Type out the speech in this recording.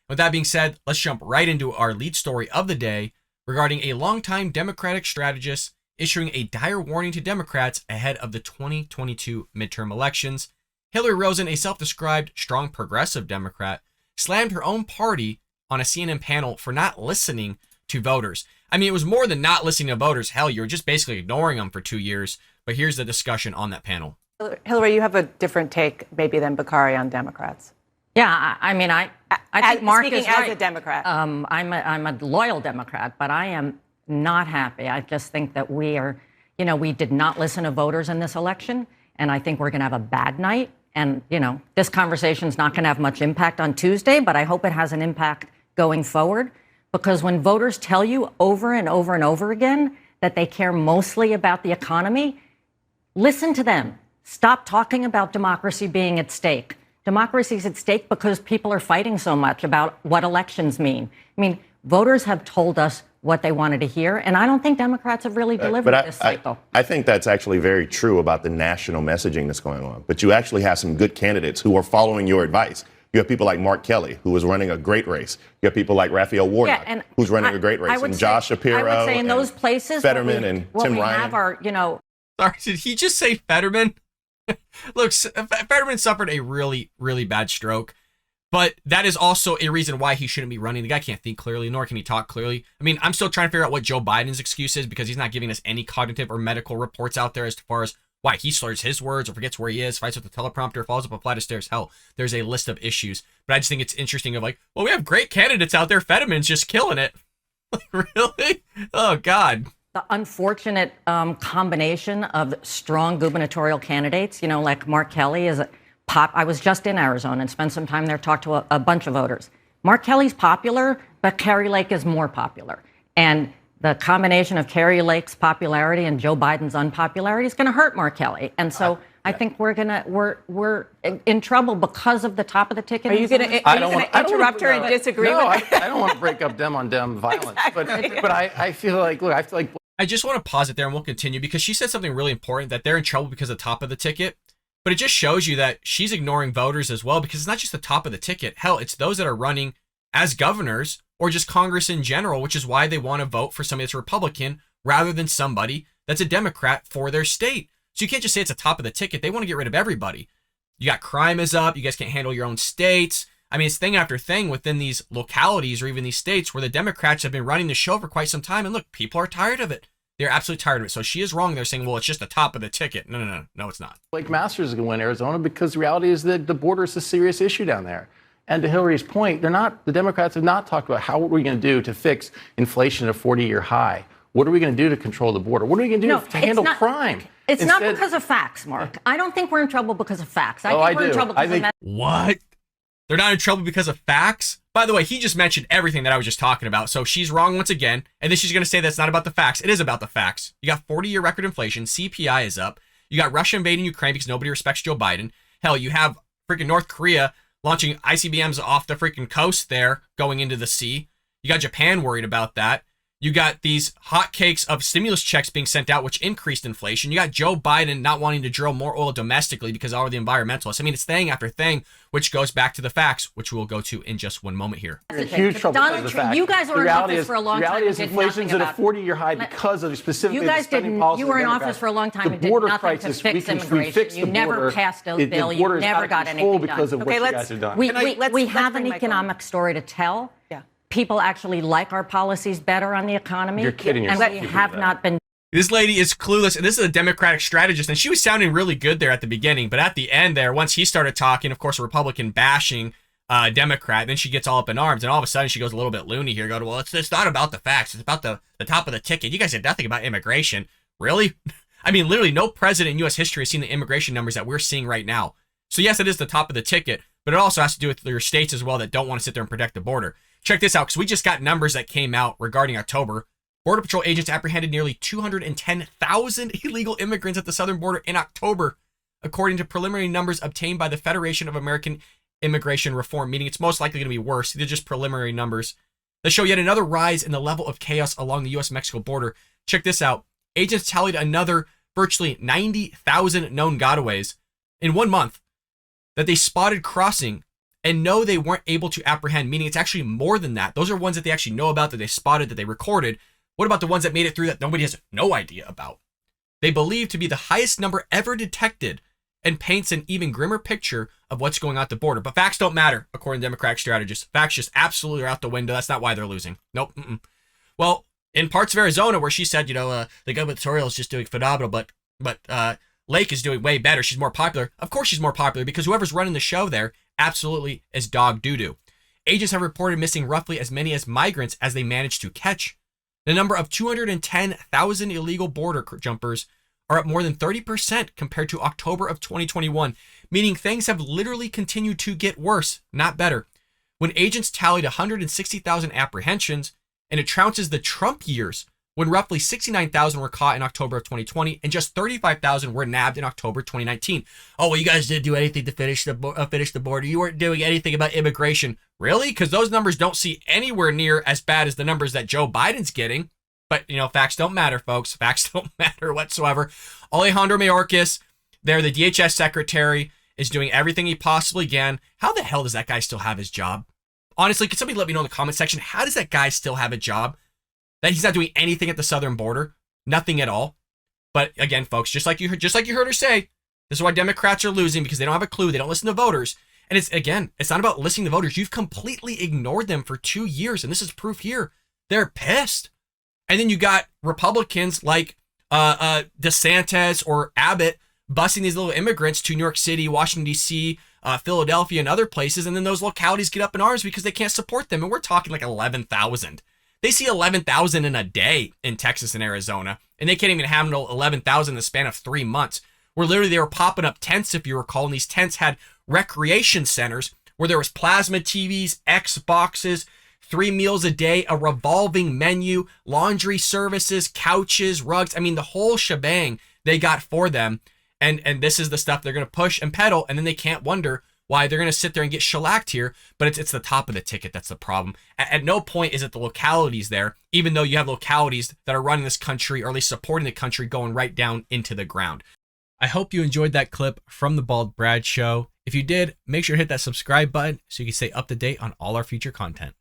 With that being said, let's jump right into our lead story of the day regarding a longtime Democratic strategist issuing a dire warning to Democrats ahead of the 2022 midterm elections. Hilary Rosen, a self-described strong progressive Democrat, slammed her own party on a CNN panel for not listening to voters. I mean, it was more than not listening to voters. Hell, you were just basically ignoring them for 2 years. But here's the discussion on that panel. Hilary, you have a different take maybe than Bakari on Democrats. Yeah, I mean, I think Mark speaking is right. as a Democrat. I'm a loyal Democrat, but I am not happy. I just think that we did not listen to voters in this election, and I think we're going to have a bad night. And, this conversation is not going to have much impact on Tuesday, but I hope it has an impact going forward. Because when voters tell you over and over and over again that they care mostly about the economy, listen to them. Stop talking about democracy being at stake. Democracy is at stake because people are fighting so much about what elections mean. I mean, voters have told us what they wanted to hear, and I don't think Democrats have really delivered this cycle. I think that's actually very true about the national messaging that's going on. But you actually have some good candidates who are following your advice. You have people like Mark Kelly, who is running a great race. You have people like Raphael Warnock, who's running a great race. And Josh Shapiro, I would say in those places, Fetterman and Tim Ryan. Have our, Sorry, did he just say Fetterman? Look, Fetterman suffered a really, really bad stroke. But that is also a reason why he shouldn't be running. The guy can't think clearly, nor can he talk clearly. I mean, I'm still trying to figure out what Joe Biden's excuse is because he's not giving us any cognitive or medical reports out there as far as why he slurs his words or forgets where he is, fights with the teleprompter, falls up a flight of stairs. Hell, there's a list of issues. But I just think it's interesting of like, well, we have great candidates out there. Fetterman's just killing it. Really? Oh, God. The unfortunate combination of strong gubernatorial candidates, like Mark Kelly is I was just in Arizona and spent some time there, talked to a bunch of voters. Mark Kelly's popular, but Kari Lake is more popular. And the combination of Kari Lake's popularity and Joe Biden's unpopularity is going to hurt Mark Kelly. And so I think we're in trouble because of the top of the ticket. Are you going to interrupt her and disagree with her? I don't want to break up Dem on Dem violence. Exactly. But I feel like, I just want to pause it there and we'll continue because she said something really important that they're in trouble because of the top of the ticket. But it just shows you that she's ignoring voters as well because it's not just the top of the ticket. Hell, it's those that are running as governors or just Congress in general, which is why they want to vote for somebody that's a Republican rather than somebody that's a Democrat for their state. So you can't just say it's the top of the ticket. They want to get rid of everybody. You got crime is up. You guys can't handle your own states. I mean, it's thing after thing within these localities or even these states where the Democrats have been running the show for quite some time. And look, people are tired of it. They're absolutely tired of it. So she is wrong. They're saying, well, it's just the top of the ticket. No, it's not. Blake Masters is going to win Arizona because the reality is that the border is a serious issue down there. And to Hillary's point, the Democrats have not talked about what we're going to do to fix inflation at a 40-year high. What are we going to do to control the border? What are we going to do to handle crime? It's not because of facts, Mark. I don't think we're in trouble because of facts. I think we're in trouble because of What? They're not in trouble because of facts? By the way, he just mentioned everything that I was just talking about. So she's wrong once again. And then she's going to say that's not about the facts. It is about the facts. You got 40-year record inflation. CPI is up. You got Russia invading Ukraine because nobody respects Joe Biden. Hell, you have freaking North Korea launching ICBMs off the freaking coast there going into the sea. You got Japan worried about that. You got these hotcakes of stimulus checks being sent out, which increased inflation. You got Joe Biden not wanting to drill more oil domestically because of all the environmentalists. I mean, it's thing after thing, which goes back to the facts, which we'll go to in just one moment here. You're in huge trouble because of the facts. You guys were in office for a long time. The reality is inflation's at a 40-year high because of specifically the spending policies. You were in office for a long time and did nothing to fix immigration. You never passed a bill. You never got anything because of what you guys have done. We have an economic story to tell. People actually like our policies better on the economy. You're kidding yourself. And we have not been. This lady is clueless, and this is a Democratic strategist, and she was sounding really good there at the beginning, but at the end there, once he started talking, of course, a Republican bashing Democrat, then she gets all up in arms, and all of a sudden she goes a little bit loony here, going, well, it's not about the facts, it's about the top of the ticket. You guys said nothing about immigration. Really? I mean, literally no president in U.S. history has seen the immigration numbers that we're seeing right now. So yes, it is the top of the ticket, but it also has to do with your states as well that don't want to sit there and protect the border. Check this out, because we just got numbers that came out regarding October. Border Patrol agents apprehended nearly 210,000 illegal immigrants at the southern border in October, according to preliminary numbers obtained by the Federation of American Immigration Reform, meaning it's most likely going to be worse. They're just preliminary numbers that show yet another rise in the level of chaos along the U.S.-Mexico border. Check this out. Agents tallied another virtually 90,000 known gotaways in 1 month that they spotted crossing and no, they weren't able to apprehend, meaning it's actually more than that. Those are ones that they actually know about, that they spotted, that they recorded. What about the ones that made it through that nobody has no idea about? They believe to be the highest number ever detected, and paints an even grimmer picture of what's going on at the border. But facts don't matter, according to Democratic strategists. Facts just absolutely are out the window. That's not why they're losing. Nope. Well, in parts of Arizona where she said, the gubernatorial is just doing phenomenal, but Lake is doing way better. She's more popular. Of course she's more popular because whoever's running the show there absolutely is dog doo-doo. Agents have reported missing roughly as many as migrants as they managed to catch. The number of 210,000 illegal border jumpers are up more than 30% compared to October of 2021, meaning things have literally continued to get worse, not better. When agents tallied 160,000 apprehensions, and it trounces the Trump years, when roughly 69,000 were caught in October of 2020 and just 35,000 were nabbed in October 2019. Oh, well, you guys didn't do anything to finish the border. You weren't doing anything about immigration. Really? Because those numbers don't seem anywhere near as bad as the numbers that Joe Biden's getting. But, facts don't matter, folks. Facts don't matter whatsoever. Alejandro Mayorkas, the DHS secretary, is doing everything he possibly can. How the hell does that guy still have his job? Honestly, can somebody let me know in the comment section, how does that guy still have a job? That he's not doing anything at the southern border? Nothing at all. But again, folks, just like you heard her say, this is why Democrats are losing, because they don't have a clue. They don't listen to voters. And it's not about listening to voters. You've completely ignored them for 2 years, and this is proof here. They're pissed. And then you got Republicans like DeSantis or Abbott busing these little immigrants to New York City, Washington, D.C., Philadelphia, and other places. And then those localities get up in arms because they can't support them. And we're talking like 11,000. They see 11,000 in a day in Texas and Arizona. And they can't even handle 11,000 in the span of 3 months. Where literally they were popping up tents, if you recall. And these tents had recreation centers where there was plasma TVs, Xboxes, 3 meals a day, a revolving menu, laundry services, couches, rugs. I mean, the whole shebang they got for them. And this is the stuff they're going to push and peddle. And then they can't wonder why they're going to sit there and get shellacked here. But it's the top of the ticket. That's the problem. At no point is it the localities there, even though you have localities that are running this country, or at least supporting the country, going right down into the ground. I hope you enjoyed that clip from the Bald Brad Show. If you did, make sure to hit that subscribe button so you can stay up to date on all our future content.